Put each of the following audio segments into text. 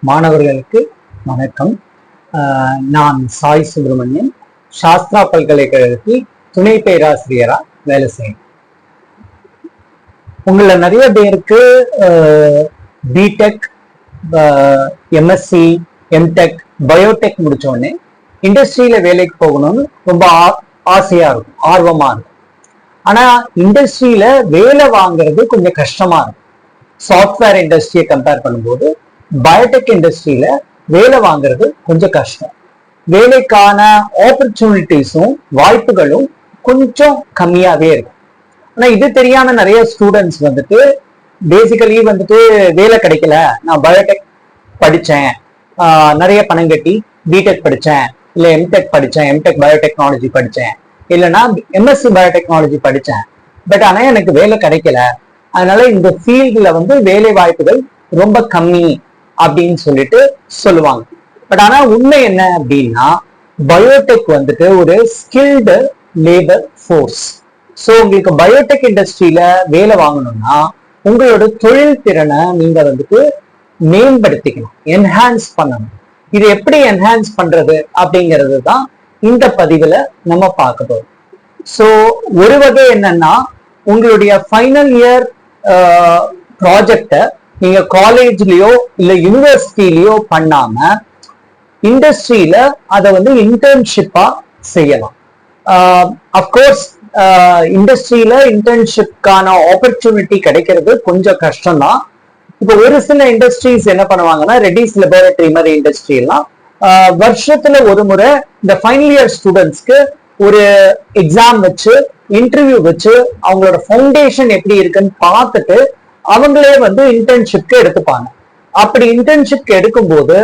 மாணவர்களுக்கு வணக்கம். நான் சாய் சுப்பிரமணியன், சாஸ்திரா பல்கலைக்கழகத்தில் துணை பேராசிரியரா வேலை செய்யறேன். உங்களை நிறைய பேருக்கு பிடெக், எம்எஸ்சி, எம்டெக், பயோடெக் முடிச்ச உடனே இண்டஸ்ட்ரியில வேலைக்கு போகணும்னு ரொம்ப ஆசையா இருக்கும், ஆர்வமா இருக்கும். ஆனா இண்டஸ்ட்ரியில வேலை வாங்குறது கொஞ்சம் கஷ்டமா இருக்கும். சாஃப்ட்வேர் இண்டஸ்ட்ரியை கம்பேர் பண்ணும்போது பயோடெக் இண்டஸ்ட்ரியில வேலை வாங்குறது கொஞ்சம் கஷ்டம். வேலைக்கான ஆப்பர்ச்சுனிட்டிஸும் வாய்ப்புகளும் கொஞ்சம் கம்மியாவே இருக்கும். ஆனா இது தெரியாம நிறைய ஸ்டூடெண்ட்ஸ் பேசிக்கலி வேலை கிடைக்கல, நான் பயோடெக் படிச்சேன், நிறைய பணம் கட்டி பிடெக் படிச்சேன், இல்ல எம்டெக் படிச்சேன், எம்டெக் பயோடெக்னாலஜி படிச்சேன், இல்லைன்னா எம்எஸ்சி பயோடெக்னாலஜி படிச்சேன், பட் ஆனா எனக்கு வேலை கிடைக்கல, அதனால இந்த ஃபீல்ட்ல வேலை வாய்ப்புகள் ரொம்ப கம்மி அப்படின்னு சொல்லுவாங்க. பட் ஆனா உண்மை என்ன அப்படின்னா, பயோடெக் ஒரு ஸ்கில்டு லேபர் ஃபோர்ஸ். ஸோ உங்களுக்கு பயோடெக் இண்டஸ்ட்ரியில வேலை வாங்கணும்னா உங்களோட தொழில் திறனை நீங்க மேம்படுத்திக்கணும், என்ஹான்ஸ் பண்ணணும். இது எப்படி என்ஹான்ஸ் பண்றது அப்படிங்கிறது தான் இந்த பதிவுல நம்ம பார்க்க போறோம். ஸோ ஒரு வகை என்னன்னா, உங்களுடைய ஃபைனல் இயர் ப்ராஜெக்ட நீங்க காலேஜ்லயோ இல்ல யூனிவர்சிட்டிலயோ பண்ணாம இண்டஸ்ட்ரியில அதை இன்டர்ன்ஷிப்பா செய்யலாம். அப்கோர்ஸ் இண்டஸ்ட்ரியில இன்டர்ன்ஷிப்கான ஆப்பர்ச்சுனிட்டி கிடைக்கிறது கொஞ்சம் கஷ்டம்தான். இப்போ ஒரு சில இண்டஸ்ட்ரீஸ் என்ன பண்ணுவாங்கன்னா, ரெட்டிஸ் லெபார்டரி மாதிரி இண்டஸ்ட்ரி எல்லாம் வருஷத்துல ஒரு முறை இந்த ஃபைனல் இயர் ஸ்டூடெண்ட்ஸ்க்கு ஒரு எக்ஸாம் வச்சு, இன்டர்வியூ வச்சு, அவங்களோட ஃபவுண்டேஷன் எப்படி இருக்குன்னு பார்த்துட்டு அவங்களே இன்டர்ன்ஷிப்க்கு எடுத்துப்பாங்க. அப்படி இன்டர்ன்ஷிப்க்கு எடுக்கும்போது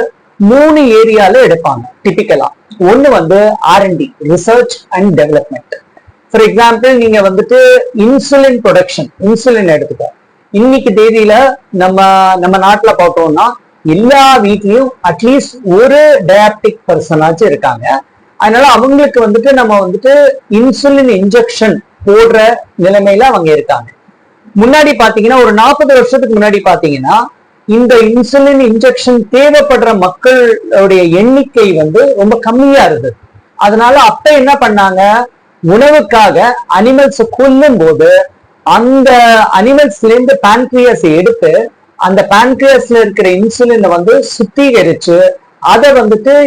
3 ஏரியால எடுப்பாங்க டிபிக்கலா. ஒண்ணு R&D, research and development. For example, நீங்க இன்சுலின் ப்ரொடக்ஷன், இன்சுலின் எடுத்துக்கோ. இன்னைக்கு தேதியில நம்ம நாட்டுல பார்த்தோம்னா எல்லா வீட்லயும் அட்லீஸ்ட் ஒரு டயாபெட்டிக் பர்சனாச்சும் இருக்காங்க. அதனால அவங்களுக்கு நம்ம இன்சுலின் இன்ஜெக்ஷன் போடுற நிலைமையில அவங்க இருக்காங்க. முன்னாடி பாத்தீங்கன்னா, ஒரு 40 வருஷத்துக்கு முன்னாடி பாத்தீங்கன்னா, இந்த இன்சுலின் இன்ஜெக்ஷன் தேவைப்படுற மக்களுடைய எண்ணிக்கை ரொம்ப கம்மியா இருந்தது. அதனால அப்ப என்ன பண்ணாங்க, உணவுக்காக அனிமல்ஸ் கொல்லும் போது அந்த அனிமல்ஸ்ல இருந்து பான்கிரியாஸ் எடுத்து அந்த பான்கிரியாஸ்ல இருக்கிற இன்சுலினை சுத்திகரிச்சு அதை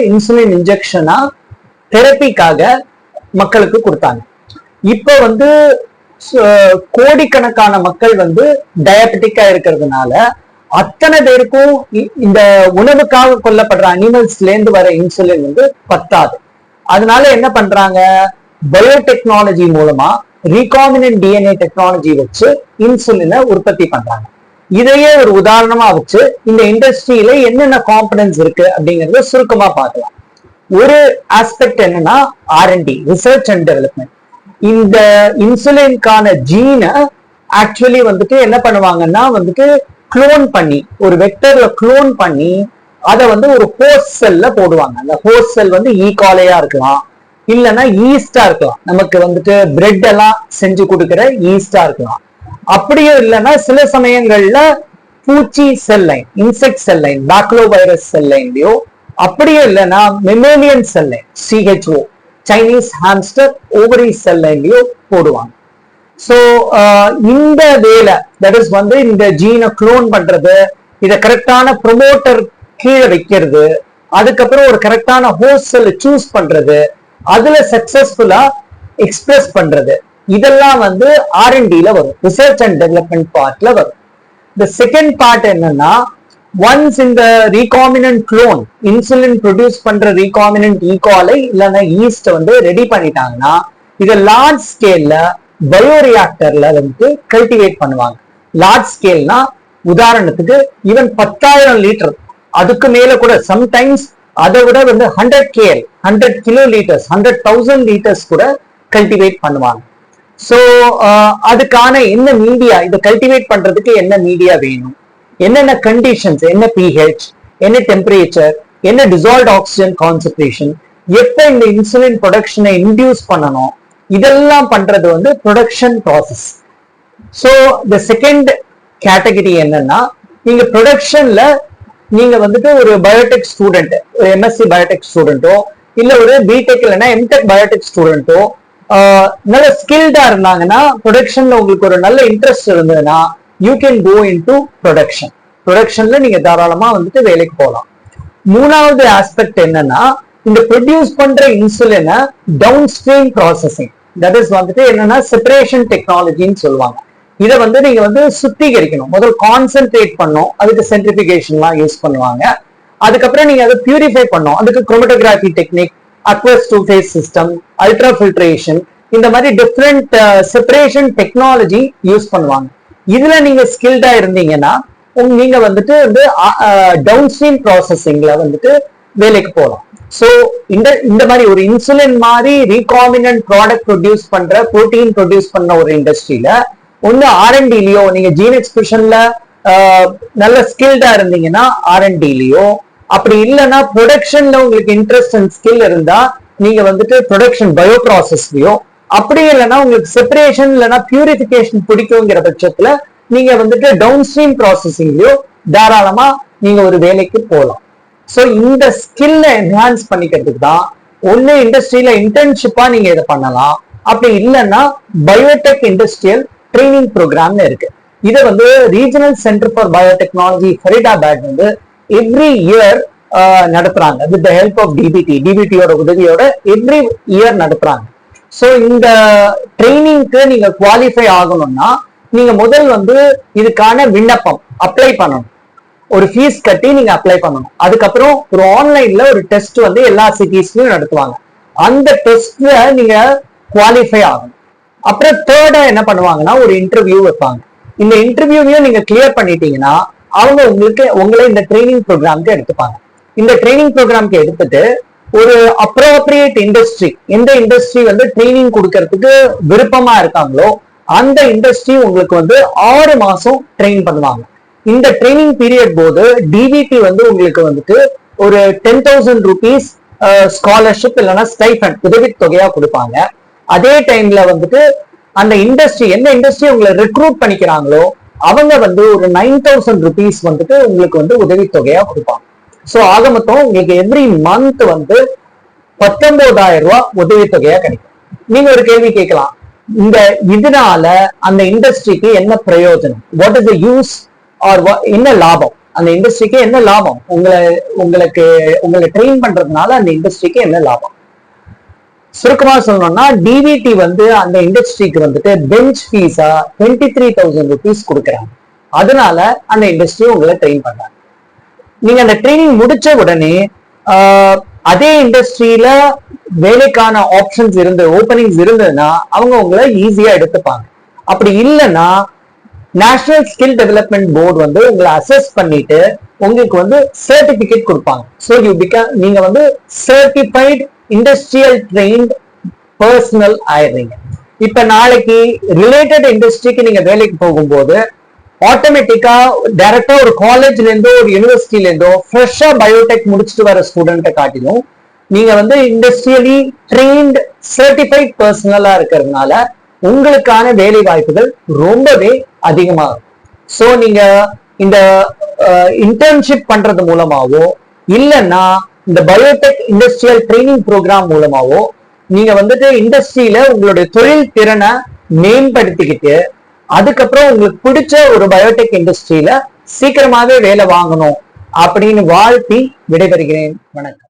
இன்சுலின் இன்ஜெக்ஷனா தெரப்பிக்காக மக்களுக்கு கொடுத்தாங்க. இப்ப கோடிக்கணக்கான மக்கள் டயபெட்டிக்கா இருக்கிறதுனால அத்தனை பேருக்கும் இந்த உணவுக்காக கொல்லப்படுற அனிமல்ஸ்ல இருந்து வர இன்சுலின் பத்தாது. அதனால என்ன பண்றாங்க, பயோடெக்னாலஜி மூலமா ரீகாம்பினன்ட் டிஎன்ஏ டெக்னாலஜி வச்சு இன்சுலினை உற்பத்தி பண்றாங்க. இதையே ஒரு உதாரணமா வச்சு இந்த இண்டஸ்ட்ரியில என்னென்ன காம்பனன்ட்ஸ் இருக்கு அப்படிங்கறத சுருக்கமா பார்க்கலாம். ஒரு ஆஸ்பெக்ட் என்னன்னா R&D, ரிசர்ச் அண்ட் டெவலப்மெண்ட். இந்த இன்சுலின்கான ஜீனை ஆக்சுவலி என்ன பண்ணுவாங்கன்னா குளோன் பண்ணி, ஒரு வெக்டர்ல குளோன் பண்ணி அதை ஒரு ஹோஸ்ட் செல்ல போடுவாங்க. அந்த ஹோஸ்ட் செல் ஈகாலையா இருக்கலாம், இல்லைன்னா ஈஸ்டா இருக்கலாம். நமக்கு பிரெட் எல்லாம் செஞ்சு கொடுக்கிற ஈஸ்டா இருக்கலாம். அப்படியும் இல்லைன்னா சில சமயங்கள்ல பூச்சி cell line, insect cell line, baculovirus cell லைன்லயோ, அப்படியும் இல்லைன்னா mammalian cell line, CHO, Chinese hamster ovary cell லைன்லயோ போடுவாங்க. சோ இந்த வேலை, தட் இஸ் இந்த ஜீனை குளோன் பண்றது, இதை கரெக்டான ப்ரொமோட்டர் கீழே வைக்கிறது, அதுக்கப்புறம் ஒரு கரெக்டான ஹோஸ்ட் செல் சூஸ் பண்றது, அதுல சக்சஸ்ஃபுல்லா எக்ஸ்பிரஸ் பண்றது, இதெல்லாம் R&Dல வரும், ரிசர்ச் அண்ட் டெவலப்மெண்ட் பார்ட்ல வரும். இந்த செகண்ட் பார்ட் என்னன்னா, ஒன்ஸ் இந்த ரீகாம்பினன்ட் குளோன், இன்சுலின் ப்ரொடியூஸ் பண்ற ரீகாம்பினன்ட் ஈகாலை இல்லைன்னா ஈஸ்ட் ரெடி பண்ணிட்டாங்கன்னா இதை லார்ஜ் ஸ்கேல்ல பயோரியாக்டர்ல கல்டிவேட் பண்ணுவாங்க. லார்ஜ் ஸ்கேல்னா உதாரணத்துக்கு ஈவன் 10,000 லிட்டர், அதுக்கு மேல கூட, சம்டைம்ஸ் அதை விட 100 கிலோ லிட்டர்ஸ், 100,000 லிட்டர்ஸ் கூட கல்டிவேட் பண்ணுவாங்க. ஸோ அதுக்கான என்ன மீடியா, இதை கல்டிவேட் பண்றதுக்கு என்ன மீடியா வேணும், என்னென்ன கண்டிஷன்ஸ், என்ன pH, என்ன டெம்பரேச்சர், என்ன டிசால்வ்ட் ஆக்சிஜன் கான்சன்ட்ரேஷன், எப்ப இந்த இன்சுலின் ப்ரொடக்ஷனை இன்டியூஸ் பண்ணணும், இதெல்லாம் பண்றது ப்ரொடக்ஷன் ப்ராசஸ். ஸோ இந்த செகண்ட் கேட்டகரி என்னன்னா, நீங்க ப்ரொடக்ஷன்ல நீங்க வந்துட்டு ஒரு பயோடெக் ஸ்டூடெண்ட், ஒரு எம்எஸ்சி பயோடெக் ஸ்டூடெண்டோ இல்ல ஒரு பிடெக் இல்லைன்னா எம்டெக் பயோடெக் ஸ்டூடெண்டோ நல்ல ஸ்கில்டா இருந்தாங்கன்னா, ப்ரொடக்ஷன்ல உங்களுக்கு ஒரு நல்ல இன்ட்ரெஸ்ட் இருந்ததுன்னா you can go into ப்ரொடக்ஷன்ல நீங்க தாராளமா வந்துட்டு வேலைக்கு போகலாம். மூணாவது ஆஸ்பெக்ட் என்னன்னா, இந்த ப்ரொடியூஸ் பண்ற இன்சுலினை downstream processing, that is வந்துட்டு என்னன்னா செப்பரேஷன் டெக்னாலஜின்னு சொல்லுவாங்க. இதை வந்து நீங்க வந்து சுத்திகரிக்கணும். முதல் கான்சென்ட்ரேட் பண்ணும், அதுக்கு சென்ட்ரிபிகேஷன்லாம் யூஸ் பண்ணுவாங்க. அதுக்கப்புறம் நீங்க அதை பியூரிஃபை பண்ணும், அதுக்கு chromatography technique, aqueous two phase system, ultra filtration, இந்த மாதிரி டிஃப்ரெண்ட் செப்பரேஷன் டெக்னாலஜி யூஸ் பண்ணுவாங்க. இதுல நீங்க ஸ்கில்டா இருந்தீங்கன்னா நீங்க வந்துட்டு வந்து டவுன் ஸ்ட்ரீம் ப்ராசஸிங்ல வந்துட்டு வேலைக்கு போகலாம். ஸோ இந்த மாதிரி ஒரு இன்சுலின் மாதிரி ரீகாம்பினன்ட் ப்ராடக்ட் ப்ரொடியூஸ் பண்ற, புரோட்டீன் ப்ரொடியூஸ் பண்ண ஒரு இண்டஸ்ட்ரியில ஒன்னு ஆர்என்டிலயோ, நீங்க ஜீன் எக்ஸ்பிரஷன்ல நல்ல ஸ்கில்டா இருந்தீங்கன்னா ஆர்என்டிலயோ, அப்படி இல்லைன்னா ப்ரொடக்ஷன்ல உங்களுக்கு இன்ட்ரெஸ்ட் அண்ட் ஸ்கில் இருந்தா நீங்க வந்துட்டு ப்ரொடக்ஷன் பயோ ப்ராசஸ்லயோ, அப்படி இல்லைன்னா உங்களுக்கு செப்பரேஷன் இல்லைன்னா பியூரிபிகேஷன் பிடிக்குங்கிற பட்சத்துல நீங்க வந்துட்டு டவுன் ஸ்ட்ரீம் ப்ராசஸிங்லயோ தாராளமா நீங்க ஒரு வேலைக்கு போகலாம். ஸோ இந்த ஸ்கில்ல என்ஹான்ஸ் பண்ணிக்கிறதுக்கு தான் ஒன்னு இண்டஸ்ட்ரியில இன்டர்ன்ஷிப்பா நீங்க இதை பண்ணலாம், அப்படி இல்லைன்னா பயோடெக் இண்டஸ்ட்ரியல் ட்ரைனிங் ப்ரோக்ராம்னு இருக்கு. இதை வந்து regional centre for biotechnology Faridabad வந்து எவ்ரி இயர் நடத்துறாங்க. வித் த ஹெல்ப் ஆஃப் டிபிடியோட உதவியோட எவ்ரி இயர் நடத்துறாங்க. ஸோ இந்த ட்ரைனிங்க்கு நீங்க குவாலிஃபை ஆகணும்னா நீங்க முதல் வந்து இதுக்கான விண்ணப்பம் அப்ளை பண்ணணும். ஒரு ஃபீஸ் கட்டி நீங்க அப்ளை பண்ணணும். அதுக்கப்புறம் ஒரு ஆன்லைன்ல ஒரு டெஸ்ட் வந்து எல்லா சிட்டிஸ்லயும் நடத்துவாங்க. அந்த டெஸ்ட்ல நீங்க குவாலிஃபை ஆகணும். அப்புறம் தேர்டா என்ன பண்ணுவாங்கன்னா ஒரு இன்டர்வியூ வைப்பாங்க. இந்த இன்டர்வியூவையும் நீங்க கிளியர் பண்ணிட்டீங்கன்னா அவங்க உங்களை இந்த ட்ரைனிங் ப்ரோக்ராம்க்கு எடுத்துப்பாங்க. இந்த ட்ரைனிங் ப்ரோக்ராம்க்கு எடுத்துட்டு ஒரு அப்ரோப்ரியேட் இண்டஸ்ட்ரி, எந்த இண்டஸ்ட்ரி வந்து ட்ரைனிங் கொடுக்கறதுக்கு விருப்பமா இருக்காங்களோ அந்த இண்டஸ்ட்ரி உங்களுக்கு வந்து 6 மாசம் ட்ரெயின் பண்ணுவாங்க. இந்த ட்ரைனிங் பீரியட் போது டிபிடி வந்து உங்களுக்கு வந்துட்டு ஒரு 10,000 rupees ஸ்காலர்ஷிப் இல்லைன்னா ஸ்டைஃபண்ட் உதவித்தொகையா கொடுப்பாங்க. அதே டைம்ல வந்துட்டு அந்த இண்டஸ்ட்ரி, எந்த இண்டஸ்ட்ரி உங்களை ரெக்ரூட் பண்ணிக்கிறாங்களோ அவங்க வந்து ஒரு 9,000 rupees வந்துட்டு உங்களுக்கு வந்து உதவித்தொகையா கொடுப்பாங்க. ஸோ ஆக மொத்தம் உங்களுக்கு எவ்ரி மந்த் வந்து 19,000 ரூபாய் உதவித்தொகையா கிடைக்கும். நீங்க ஒரு கேள்வி கேட்கலாம், இதனால அந்த இண்டஸ்ட்ரிக்கு என்ன பிரயோஜனம், what is the use or என்ன லாபம், அந்த இண்டஸ்ட்ரிக்கு என்ன லாபம், உங்களை ட்ரெயின் பண்றதுனால அந்த இண்டஸ்ட்ரிக்கு என்ன லாபம்? சுருக்கமா சொல்லணும்னா டிவிடி வந்து அந்த இண்டஸ்ட்ரிக்கு வந்துட்டு பெஞ்ச் ஃபீஸா 23,000 rupees கொடுக்குறாங்க. அதனால அந்த இண்டஸ்ட்ரி உங்களை ட்ரெயின் பண்றாங்க. நீங்க அந்த ட்ரைனிங் முடிச்ச உடனே அதே இண்டஸ்ட்ரியில வேலைக்கான ஆப்ஷன்ஸ் ஓப்பனிங்ஸ் இருந்ததுன்னா அவங்க உங்களை ஈஸியா எடுத்துப்பாங்க. அப்படி இல்லைன்னா நேஷனல் ஸ்கில் டெவலப்மெண்ட் போர்டு வந்து உங்களை அசஸ் பண்ணிட்டு உங்களுக்கு வந்து சர்டிபிகேட் கொடுப்பாங்க. ஸோ நீங்க வந்து சர்டிஃபைட் இண்டஸ்ட்ரியல் ட்ரெயின்ட் பர்சனல் ஆயிடுறீங்க. இப்ப நாளைக்கு ரிலேட்டட் இண்டஸ்ட்ரிக்கு நீங்க வேலைக்கு போகும்போது ஆட்டோமேட்டிக்கா டைரக்டா ஒரு காலேஜ்ல இருந்தோ ஒரு யூனிவர்சிட்டில இருந்தோ ஃப்ரெஷ்ஷா பயோடெக் முடிச்சுட்டு வர ஸ்டூடெண்ட்டை காட்டிலும் நீங்க வந்து இண்டஸ்ட்ரியலி ட்ரெயின்ட் சர்டிஃபைட் பர்சனலா இருக்கிறதுனால உங்களுக்கான வேலை வாய்ப்புகள் ரொம்பவே அதிகமாகும். ஸோ நீங்க இந்த இன்டர்ன்ஷிப் பண்றது மூலமாவோ இல்லைன்னா இந்த பயோடெக் இண்டஸ்ட்ரியல் ட்ரைனிங் ப்ரோக்ராம் மூலமாவோ நீங்க வந்துட்டு இண்டஸ்ட்ரியில உங்களுடைய தொழில் திறனை மேம்படுத்திக்கிட்டு அதுக்கப்புறம் உங்களுக்கு பிடிச்ச ஒரு பயோடெக் இண்டஸ்ட்ரியில சீக்கிரமாவே வேலை வாங்கணும் அப்படின்னு வாழ்த்தி விடைபெறுகிறேன். வணக்கம்.